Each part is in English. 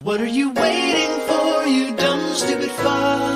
What are you waiting for, you dumb, stupid fuck?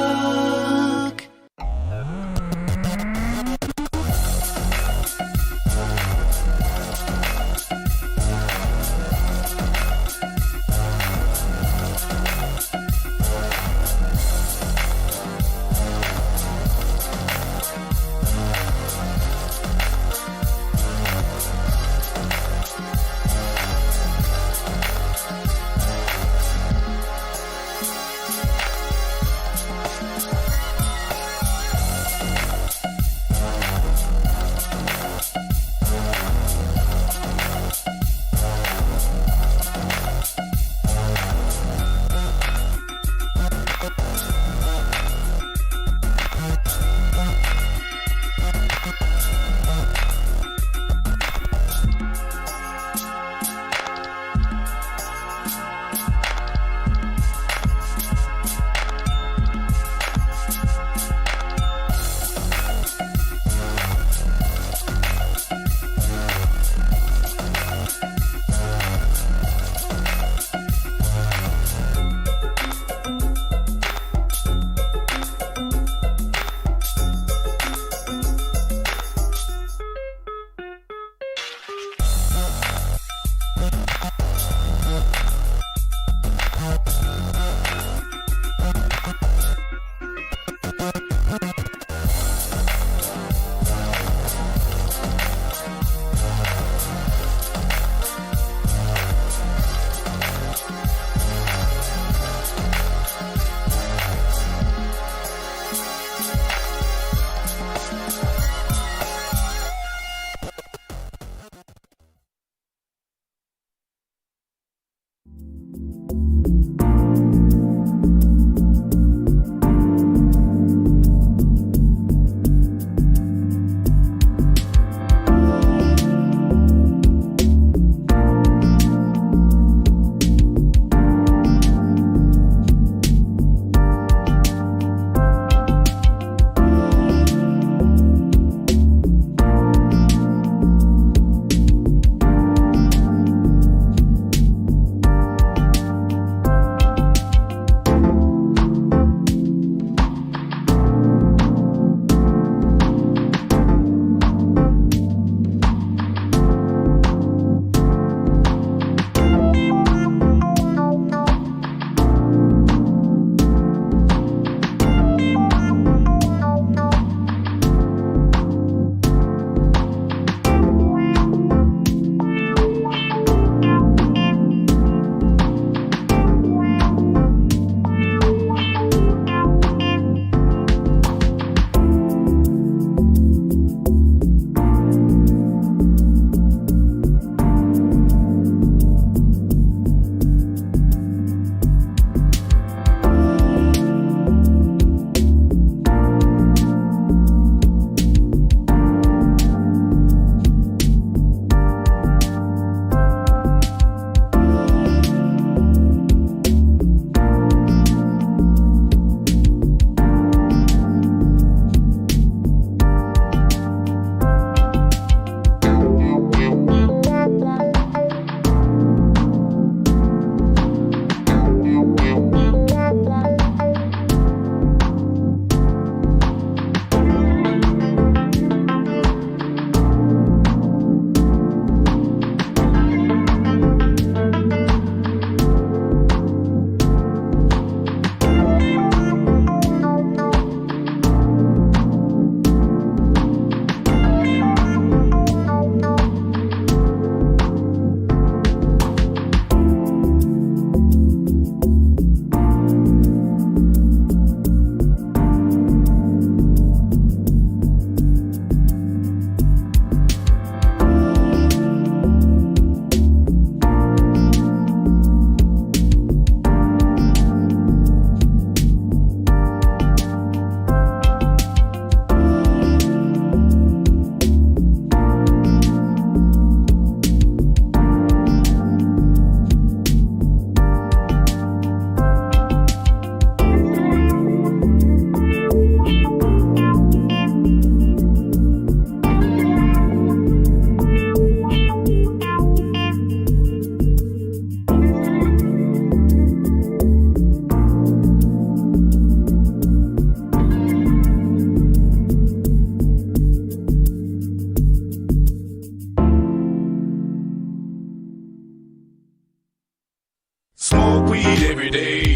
weed every day.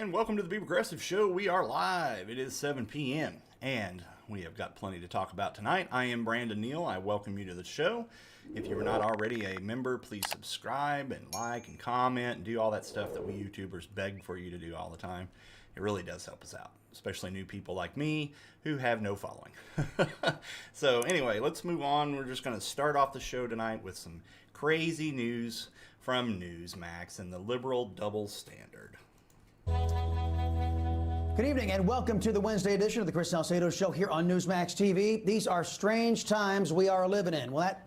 and welcome to the Be Progressive Show. We are live. It is 7 p.m. and we have got plenty to talk about tonight. I am Brandon Neal. I welcome you to the show. If you are not already a member, please subscribe and like and comment and do all that stuff that we YouTubers beg for you to do all the time. It really does help us out, especially new people like me who have no following. So anyway, let's move on. We're just going to start off the show tonight with some crazy news from Newsmax and the liberal double standard. Good evening and welcome to the Wednesday edition of the Chris Salcedo Show here on Newsmax TV. These are strange times we are living in. Well,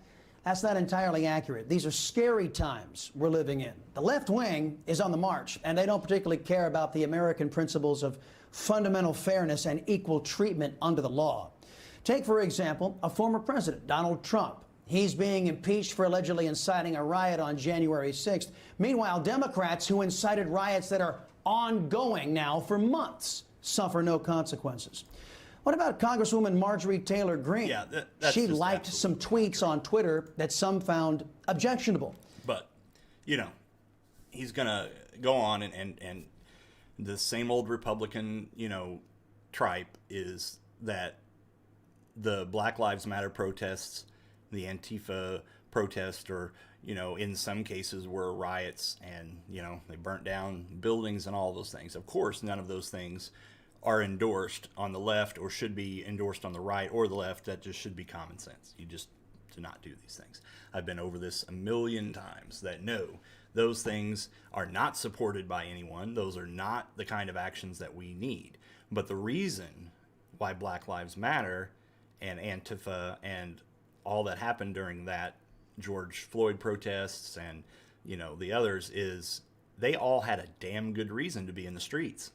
that's not entirely accurate. These are scary times we're living in. The left wing is on the march, and they don't particularly care about the American principles of fundamental fairness and equal treatment under the law. Take, for example, a former president, Donald Trump. He's being impeached for allegedly inciting a riot on January 6th. Meanwhile, Democrats who incited riots that are ongoing now for months suffer no consequences. What about Congresswoman Marjorie Taylor Greene? Yeah, that's she liked some tweets on Twitter that some found objectionable. But, you know, he's going to go on and the same old Republican, tripe is that the Black Lives Matter protests, the Antifa protest, or, in some cases were riots and, they burnt down buildings and all those things. Of course, none of those things are endorsed on the left or should be endorsed on the right or the left. That just should be common sense. You just do not do these things. I've been over this a million times that no, those things are not supported by anyone. Those are not the kind of actions that we need. But the reason why Black Lives Matter and Antifa and all that happened during that George Floyd protests and, the others is they all had a damn good reason to be in the streets.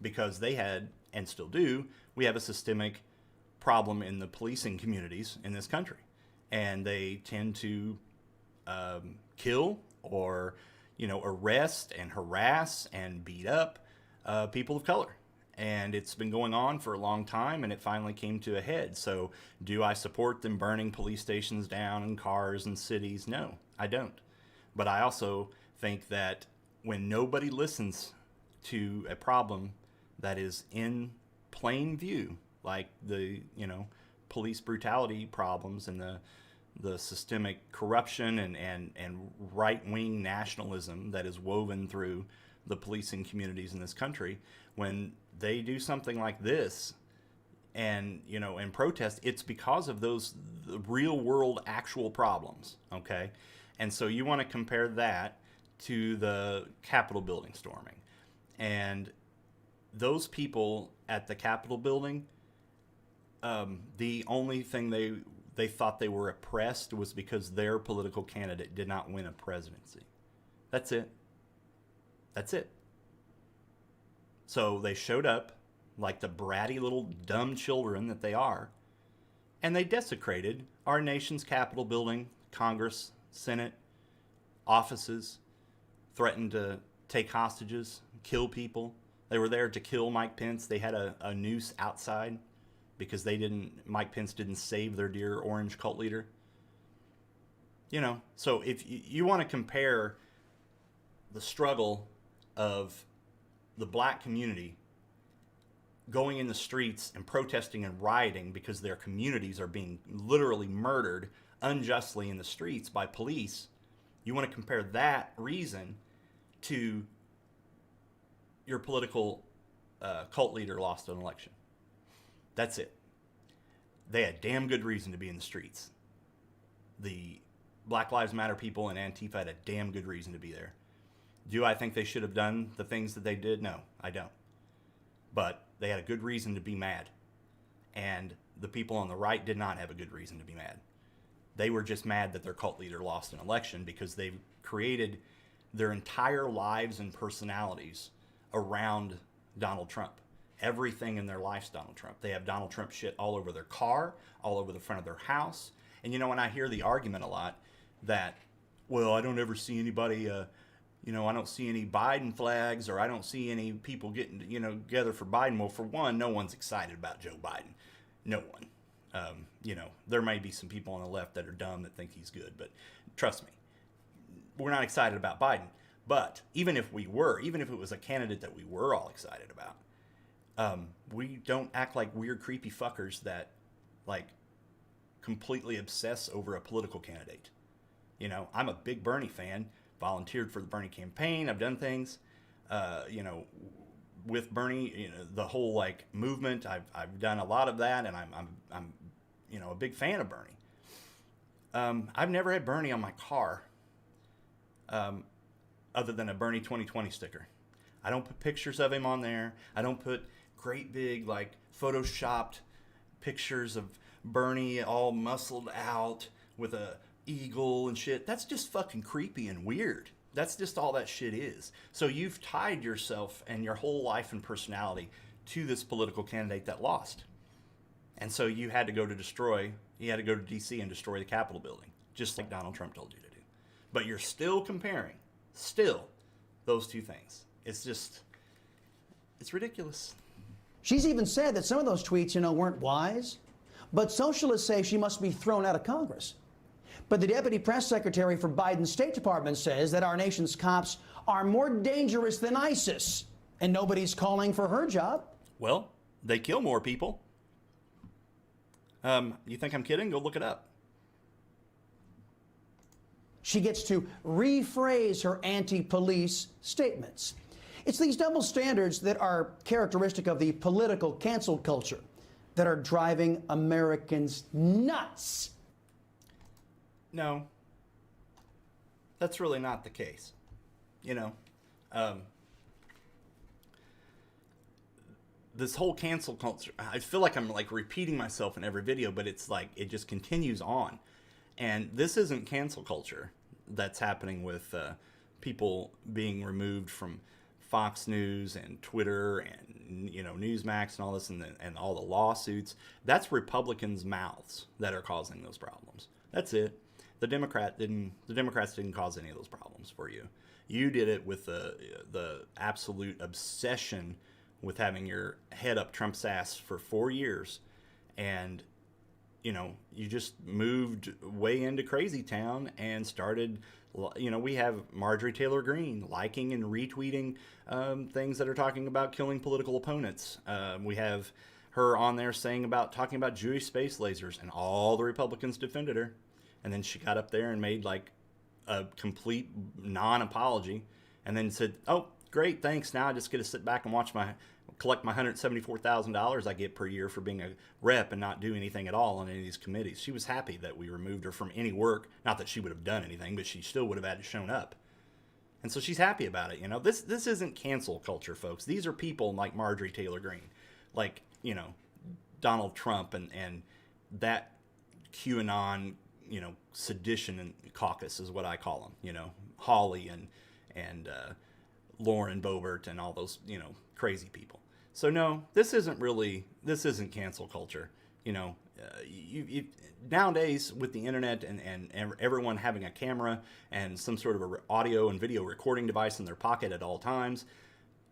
Because they had, and still do, we have a systemic problem in the policing communities in this country. And they tend to kill or, arrest and harass and beat up people of color. And it's been going on for a long time, and it finally came to a head. So do I support them burning police stations down and cars and cities? No, I don't. But I also think that when nobody listens to a problem that is in plain view, like the, police brutality problems and the systemic corruption and right-wing nationalism that is woven through the policing communities in this country, when they do something like this and, and protest, it's because of the real world actual problems, okay? And so you want to compare that to the Capitol building storming. And those people at the Capitol building, the only thing they thought they were oppressed was because their political candidate did not win a presidency. That's it. That's it. So they showed up like the bratty little dumb children that they are, and they desecrated our nation's Capitol building, Congress, Senate, offices, threatened to take hostages, kill people. They were there to kill Mike Pence. They had a noose outside because Mike Pence didn't save their dear orange cult leader. So if you want to compare the struggle of the black community going in the streets and protesting and rioting because their communities are being literally murdered unjustly in the streets by police, you want to compare that reason to your political cult leader lost an election. That's it. They had damn good reason to be in the streets. The Black Lives Matter people and Antifa had a damn good reason to be there. Do I think they should have done the things that they did? No, I don't. But they had a good reason to be mad. And the people on the right did not have a good reason to be mad. They were just mad that their cult leader lost an election because they've created their entire lives and personalities around Donald Trump. Everything in their life's Donald Trump. They have Donald Trump shit all over their car, all over the front of their house. And when I hear the argument a lot that, well, I don't ever see anybody, I don't see any Biden flags, or I don't see any people getting, together for Biden. Well, for one, no one's excited about Joe Biden. No one. There may be some people on the left that are dumb that think he's good, but trust me, we're not excited about Biden. But even if we were, even if it was a candidate that we were all excited about, we don't act like weird, creepy fuckers that like completely obsess over a political candidate. You know, I'm a big Bernie fan, volunteered for the Bernie campaign. I've done things, you know, with Bernie, you know, the whole like movement. I've done a lot of that, and I'm you know, a big fan of Bernie. I've never had Bernie on my car, other than a Bernie 2020 sticker. I don't put pictures of him on there. I don't put great big like photoshopped pictures of Bernie all muscled out with a eagle and shit. That's just fucking creepy and weird. That's just all that shit is. So you've tied yourself and your whole life and personality to this political candidate that lost. And so you had to go to DC and destroy the Capitol building, just like Donald Trump told you to do. But you're still comparing, those two things. It's ridiculous. She's even said that some of those tweets, you know, weren't wise. But socialists say she must be thrown out of Congress. But the deputy press secretary for Biden's State Department says that our nation's cops are more dangerous than ISIS, and nobody's calling for her job. Well, they kill more people. You think I'm kidding? Go look it up. She gets to rephrase her anti-police statements. It's these double standards that are characteristic of the political cancel culture that are driving Americans nuts. No, that's really not the case. You know, this whole cancel culture, I feel like I'm like repeating myself in every video, but it's like it just continues on. And this isn't cancel culture that's happening with people being removed from Fox News and Twitter and, you know, Newsmax and all this, and all the lawsuits. That's Republicans' mouths that are causing those problems. That's it. The Democrats didn't cause any of those problems for you. You did it with the absolute obsession with having your head up Trump's ass for 4 years, and you know, you just moved way into crazy town and started, you know, we have Marjorie Taylor Greene liking and retweeting things that are talking about killing political opponents. We have her on there talking about Jewish space lasers, and all the Republicans defended her. And then she got up there and made like a complete non-apology, and then said, "Oh, great, thanks. Now I just get to sit back and collect my $174,000 I get per year for being a rep and not do anything at all on any of these committees." She was happy that we removed her from any work. Not that she would have done anything, but she still would have had to shown up. And so she's happy about it. You know, this isn't cancel culture, folks. These are people like Marjorie Taylor Greene, like, you know, Donald Trump and that QAnon, you know, sedition and caucus is what I call them. You know, Hawley and Lauren Boebert and all those, you know, crazy people. So no, this isn't cancel culture. You know, you nowadays with the internet and everyone having a camera and some sort of a audio and video recording device in their pocket at all times,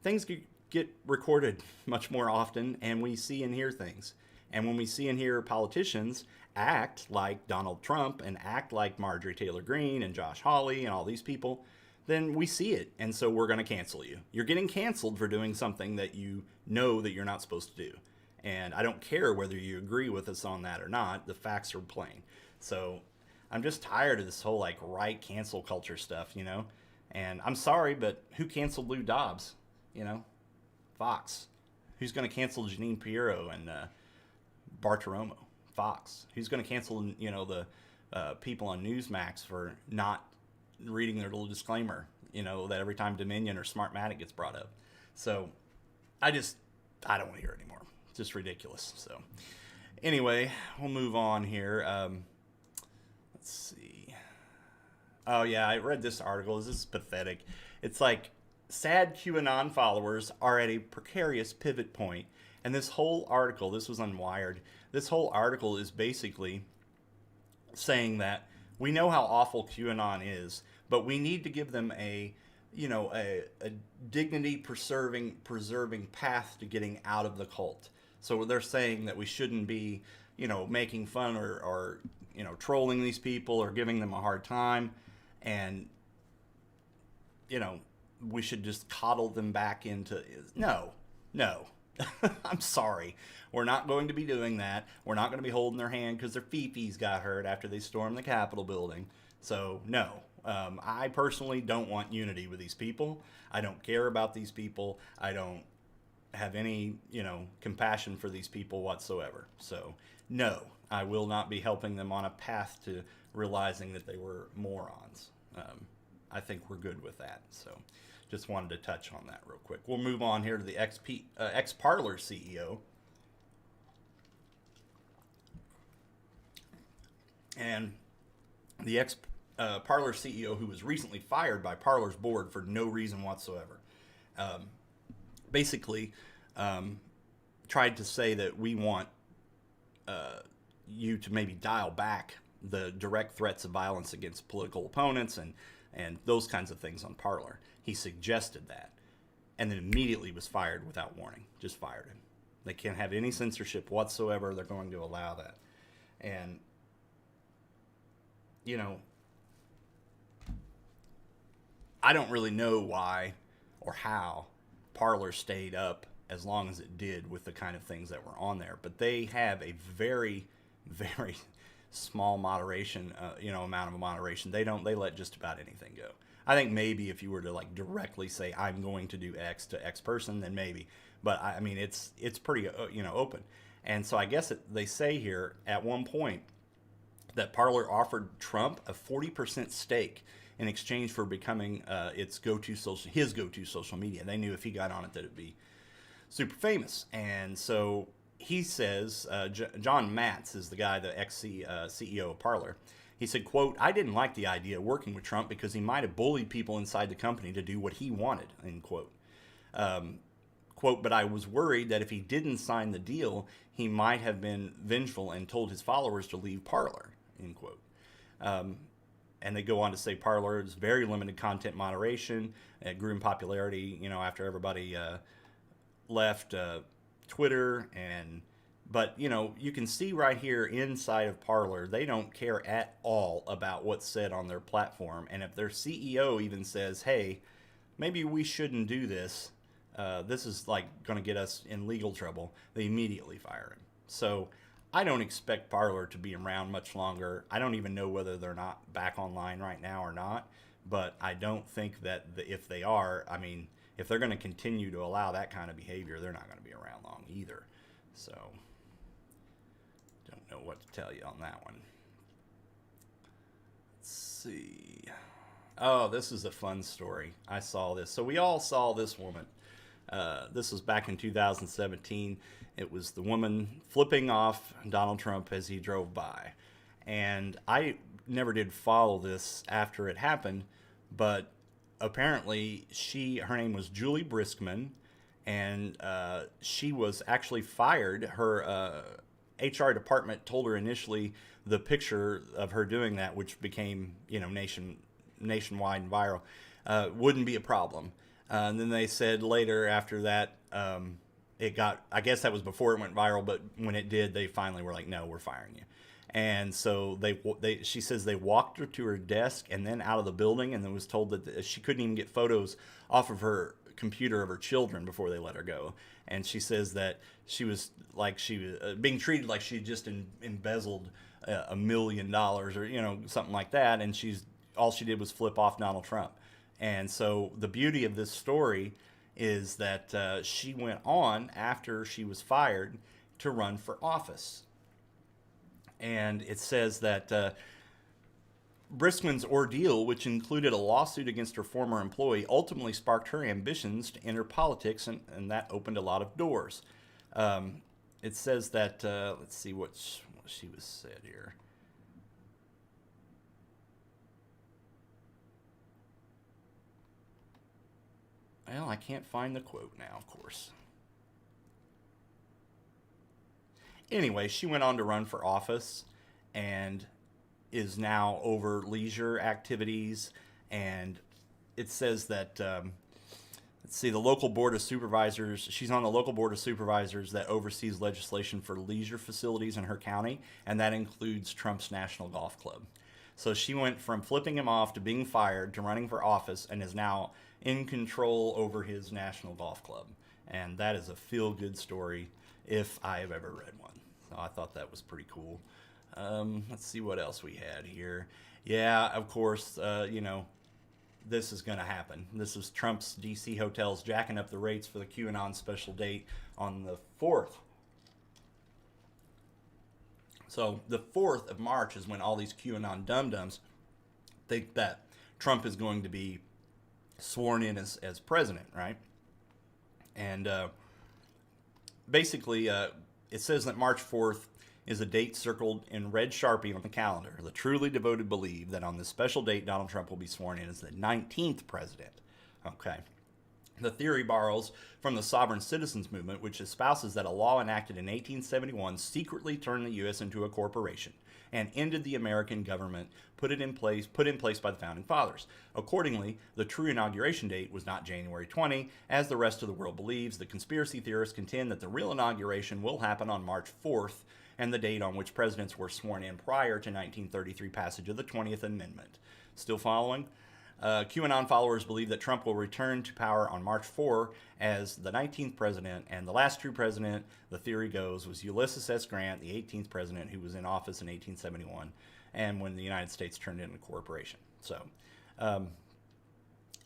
things get recorded much more often, and we see and hear things. And when we see and hear politicians act like Donald Trump and act like Marjorie Taylor Greene and Josh Hawley and all these people, then we see it, and so we're going to cancel you. You're getting canceled for doing something that you know that you're not supposed to do. And I don't care whether you agree with us on that or not. The facts are plain. So I'm just tired of this whole like right cancel culture stuff, you know. And I'm sorry, but who canceled Lou Dobbs? You know, Fox. Who's going to cancel Jeanine Pirro and Bartiromo? Fox. Who's going to cancel, you know, the people on Newsmax for not reading their little disclaimer, you know, that every time Dominion or Smartmatic gets brought up. So I don't want to hear it anymore. It's just ridiculous. So anyway, we'll move on here. Let's see. Oh yeah, I read this article. This is pathetic. It's like sad QAnon followers are at a precarious pivot point. And this whole article, this was on Wired, this whole article is basically saying that we know how awful QAnon is, but we need to give them a dignity preserving path to getting out of the cult. So they're saying that we shouldn't be, you know, making fun or you know, trolling these people or giving them a hard time. And we should just coddle them back into. No. I'm sorry. We're not going to be doing that. We're not going to be holding their hand because their fifis got hurt after they stormed the Capitol building. So, no. I personally don't want unity with these people. I don't care about these people. I don't have any, compassion for these people whatsoever. So, no, I will not be helping them on a path to realizing that they were morons. I think we're good with that. So, just wanted to touch on that real quick. We'll move on here to the ex-Parler CEO. And the Parler CEO who was recently fired by Parler's board for no reason whatsoever. Basically, tried to say that we want you to maybe dial back the direct threats of violence against political opponents and those kinds of things on Parler. He suggested that, and then immediately was fired without warning. Just fired him. They can't have any censorship whatsoever. They're going to allow that. And, I don't really know why or how Parler stayed up as long as it did with the kind of things that were on there. But they have a very, very small moderation, amount of moderation. They let just about anything go. I think maybe if you were to directly say I'm going to do X to X person, then maybe. But I mean, it's pretty open. And so I guess they say here at one point that Parler offered Trump a 40% stake in exchange for becoming his go-to social media. They knew if he got on it that it'd be super famous. And so he says, John Matz is the guy, the ex-CEO of Parler. He said, quote, "I didn't like the idea of working with Trump because he might have bullied people inside the company to do what he wanted," end quote. Quote, "But I was worried that if he didn't sign the deal, he might have been vengeful and told his followers to leave Parler," end quote. And they go on to say Parler is very limited content moderation. It grew in popularity, after everybody left Twitter. But you can see right here inside of Parler, they don't care at all about what's said on their platform. And if their CEO even says, hey, maybe we shouldn't do this, this is going to get us in legal trouble, they immediately fire him. So I don't expect Parler to be around much longer. I don't even know whether they're not back online right now or not. But I don't think that if they are, if they're going to continue to allow that kind of behavior, they're not going to be around long either. So don't know what to tell you on that one. Let's see. Oh, this is a fun story. I saw this. So we all saw this woman. This was back in 2017. It was the woman flipping off Donald Trump as he drove by. And I never did follow this after it happened, but apparently her name was Julie Briskman, and she was actually fired. Her HR department told her initially the picture of her doing that, which became nationwide and viral, wouldn't be a problem. And then they said later after that, I guess that was before it went viral, but when it did, they finally were like, no, we're firing you. And so she says they walked her to her desk and then out of the building, and then was told that she couldn't even get photos off of her computer of her children before they let her go. And she says that she was being treated like she just embezzled $1 million or something like that, and all she did was flip off Donald Trump. And so the beauty of this story is that she went on after she was fired to run for office. And it says that Briskman's ordeal, which included a lawsuit against her former employee, ultimately sparked her ambitions to enter politics, and that opened a lot of doors. It says that, let's see what she was said here. Well, I can't find the quote now, of course. Anyway, she went on to run for office and is now over leisure activities. And it says that, let's see, the local board of supervisors, she's on the local board of supervisors that oversees legislation for leisure facilities in her county, and that includes Trump's National Golf Club. So she went from flipping him off to being fired to running for office and is now in control over his national golf club. And that is a feel-good story if I have ever read one. So I thought that was pretty cool. Let's see what else we had here. Yeah, of course, you know, this is going to happen. This is Trump's D.C. hotels jacking up the rates for the QAnon special date on the 4th. So the 4th of March is when all these QAnon dum-dums think that Trump is going to be sworn in as president, right? And basically, it says that March 4th is a date circled in red Sharpie on the calendar. The truly devoted believe that on this special date, Donald Trump will be sworn in as the 19th president. Okay. The theory borrows from the sovereign citizens movement, which espouses that a law enacted in 1871 secretly turned the U.S. into a corporation and ended the American government put in place by the founding fathers. Accordingly, the true inauguration date was not January 20, as the rest of the world believes. The conspiracy theorists contend that the real inauguration will happen on March 4th, and the date on which presidents were sworn in prior to 1933 passage of the 20th Amendment. Still following? QAnon followers believe that Trump will return to power on March 4 as the 19th president, and the last true president, the theory goes, was Ulysses S. Grant, the 18th president, who was in office in 1871, and when the United States turned into a corporation. So,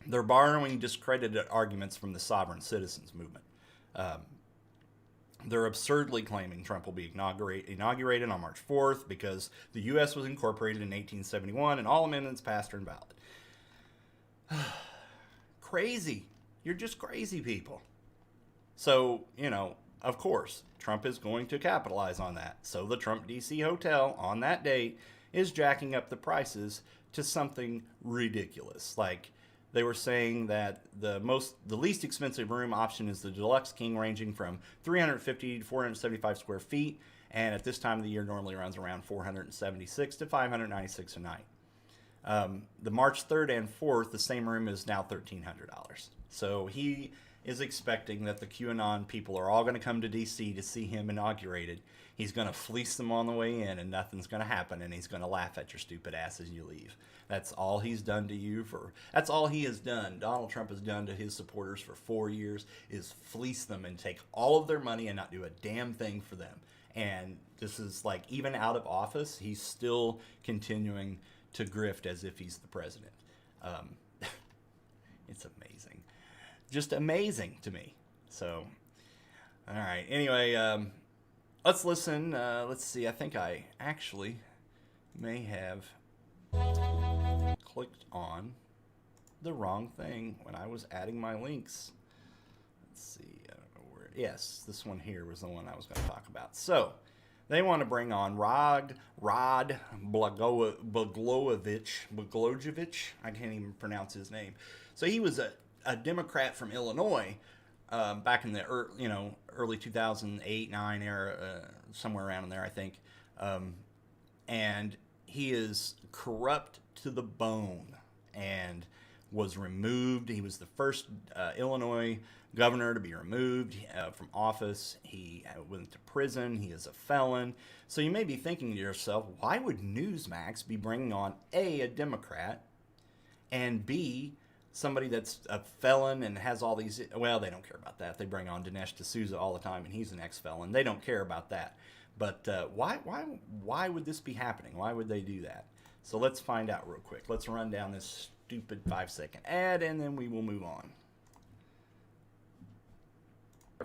they're borrowing discredited arguments from the sovereign citizens movement. They're absurdly claiming Trump will be inaugurated on March 4th because the U.S. was incorporated in 1871 and all amendments passed are invalid. Crazy. You're just crazy people. So, you know, of course, Trump is going to capitalize on that. So the Trump D.C. hotel on that date is jacking up the prices to something ridiculous. Like, they were saying that the least expensive room option is the Deluxe King, ranging from 350 to 475 square feet, and at this time of the year normally runs around 476 to 596 a night. The March 3rd and 4th, the same room is now $1,300. So he is expecting that the QAnon people are all going to come to D.C. to see him inaugurated. He's going to fleece them on the way in, and nothing's going to happen, and he's going to laugh at your stupid ass as you leave. That's all he's done to you that's all he has done. Donald Trump has done to his supporters for 4 years is fleece them and take all of their money and not do a damn thing for them. And this is like, even out of office, he's still continuing to grift as if he's the president. It's amazing. Just amazing to me. So, all right. Anyway, let's listen. Let's see. I think I actually may have clicked on the wrong thing when I was adding my links. Let's see. I don't know where. Yes, this one here was the one I was going to talk about. So, they want to bring on Rod Blagojevich. I can't even pronounce his name. So he was a Democrat from Illinois back in the early 2008, 9 era, somewhere around in there, I think. And he is corrupt to the bone and was removed. He was the first Illinois governor to be removed from office. He went to prison. He is a felon. So you may be thinking to yourself, why would Newsmax be bringing on A, a Democrat, and B, somebody that's a felon and has all these... Well, they don't care about that. They bring on Dinesh D'Souza all the time, and he's an ex-felon. They don't care about that. But why would this be happening? Why would they do that? So let's find out real quick. Let's run down this stupid 5-second ad, and then we will move on.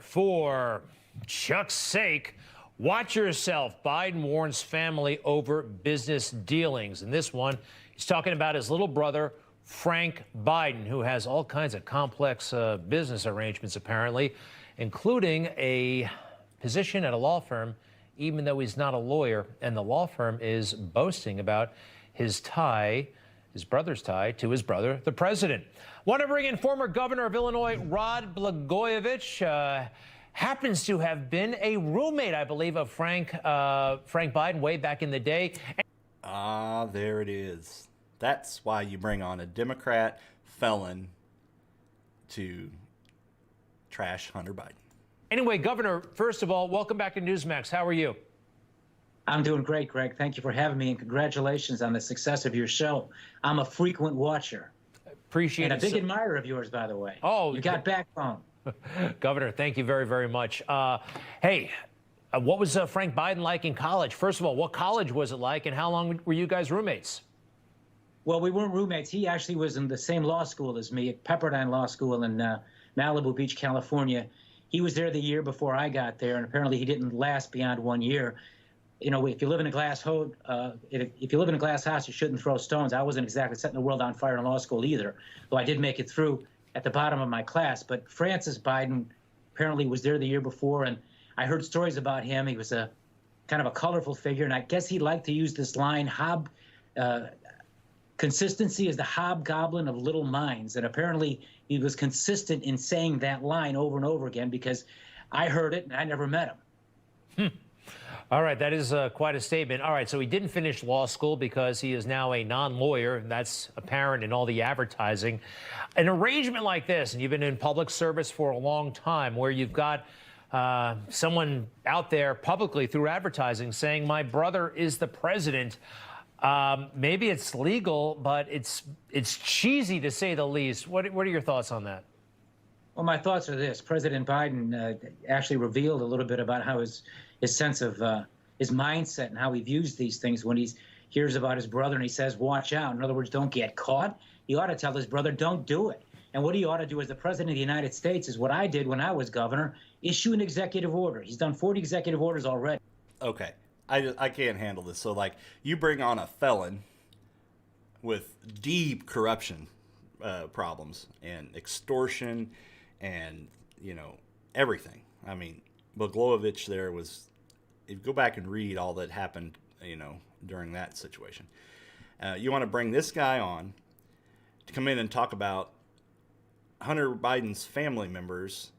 For Chuck's sake, watch yourself. Biden warns family over business dealings. And this one, he's talking about his little brother, Frank Biden, who has all kinds of complex business arrangements, apparently, including a position at a law firm, even though he's not a lawyer. And the law firm is boasting about his brother's tie to his brother, the president. Want to bring in former governor of Illinois, Rod Blagojevich. Happens to have been a roommate, I believe, of Frank Biden way back in the day. There it is. That's why you bring on a Democrat felon to trash Hunter Biden. Anyway, Governor, first of all, welcome back to Newsmax. How are you? I'm doing great, Greg. Thank you for having me, and congratulations on the success of your show. I'm a frequent watcher Appreciate and a it. big admirer of yours, by the way. Oh, you got backbone. Governor, thank you very, very much. Hey, what was Frank Biden like in college? First of all, what college was it like, and how long were you guys roommates? Well, we weren't roommates. He actually was in the same law school as me at Pepperdine Law School in Malibu Beach, California. He was there the year before I got there, and apparently he didn't last beyond 1 year. You know, if you live in a glass house, you shouldn't throw stones. I wasn't exactly setting the world on fire in law school either, though I did make it through at the bottom of my class. But Francis Biden apparently was there the year before, and I heard stories about him. He was a kind of a colorful figure, and I guess he liked to use this line, consistency is the hobgoblin of little minds. And apparently he was consistent in saying that line over and over again, because I heard it and I never met him. All right, that is quite a statement. All right, so he didn't finish law school because he is now a non-lawyer. That's apparent in all the advertising. An arrangement like this, and you've been in public service for a long time, where you've got someone out there publicly through advertising saying, my brother is the president. Maybe it's legal, but it's cheesy to say the least. What are your thoughts on that? Well, my thoughts are this. President Biden actually revealed a little bit about how his sense of his mindset and how he views these things when he hears about his brother and he says, watch out. In other words, don't get caught. He ought to tell his brother, don't do it. And what he ought to do as the president of the United States is what I did when I was governor, issue an executive order. He's done 40 executive orders already. Okay. I can't handle this. So, like, you bring on a felon with deep corruption problems and extortion and, everything. I mean, Blagojevich there was, if you go back and read all that happened, during that situation. You want to bring this guy on to come in and talk about Hunter Biden's family members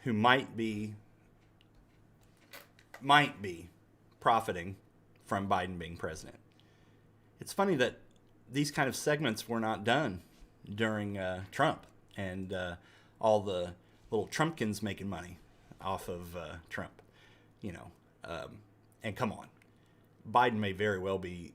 who might be profiting from Biden being president. It's funny that these kind of segments were not done during Trump and all the little Trumpkins making money off of Trump, and come on, Biden may very well be,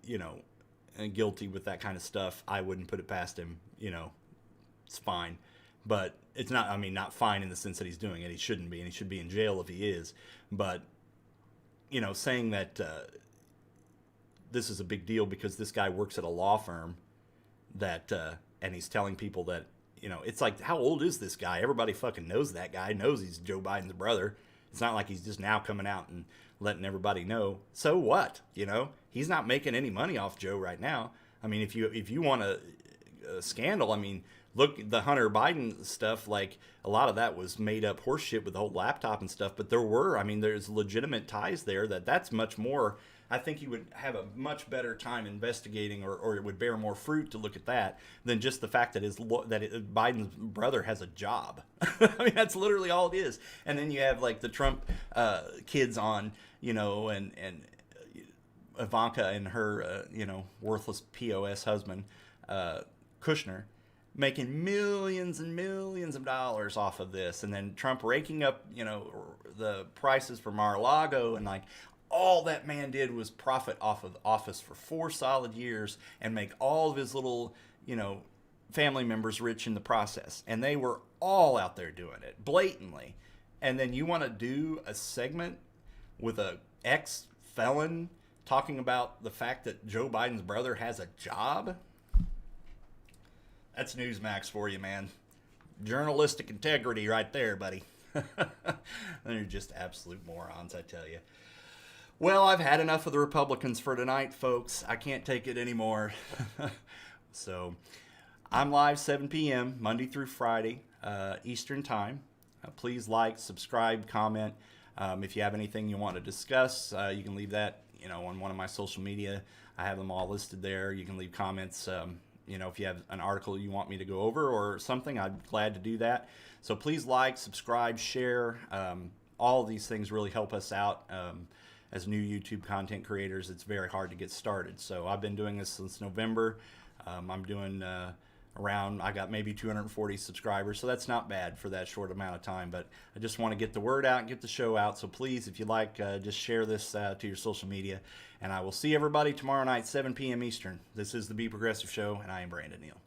guilty with that kind of stuff. I wouldn't put it past him, it's fine, but it's not, not fine in the sense that he's doing it. He shouldn't be, and he should be in jail if he is, but saying that this is a big deal because this guy works at a law firm that, and he's telling people that, it's like, how old is this guy? Everybody fucking knows that guy, knows he's Joe Biden's brother. It's not like he's just now coming out and letting everybody know. So what? He's not making any money off Joe right now. I mean, if you want a scandal, look, the Hunter Biden stuff, like, a lot of that was made up horse shit with the whole laptop and stuff, but there's legitimate ties there that's much more. I think he would have a much better time investigating, or it would bear more fruit to look at that than just the fact that Biden's brother has a job. That's literally all it is. And then you have, like, the Trump kids on, and Ivanka and her, worthless POS husband, Kushner, making millions and millions of dollars off of this, and then Trump raking up, the prices for Mar-a-Lago, and, like, all that man did was profit off of office for 4 solid years and make all of his little, family members rich in the process. And they were all out there doing it blatantly. And then you want to do a segment with a ex-felon talking about the fact that Joe Biden's brother has a job? That's Newsmax for you, man. Journalistic integrity right there, buddy. They're just absolute morons, I tell you. Well, I've had enough of the Republicans for tonight, folks. I can't take it anymore. So, I'm live 7 p.m. Monday through Friday, Eastern Time. Please like, subscribe, comment. If you have anything you want to discuss, you can leave that, on one of my social media. I have them all listed there. You can leave comments. If you have an article you want me to go over or something, I'm glad to do that. So please like, subscribe, share. All of these things really help us out. As new YouTube content creators, it's very hard to get started. So I've been doing this since November. I'm doing around, I got maybe 240 subscribers, so that's not bad for that short amount of time. But I just want to get the word out and get the show out. So please, if you like, just share this to your social media. And I will see everybody tomorrow night, 7 p.m. Eastern. This is the Be Progressive Show, and I am Brandon Neal.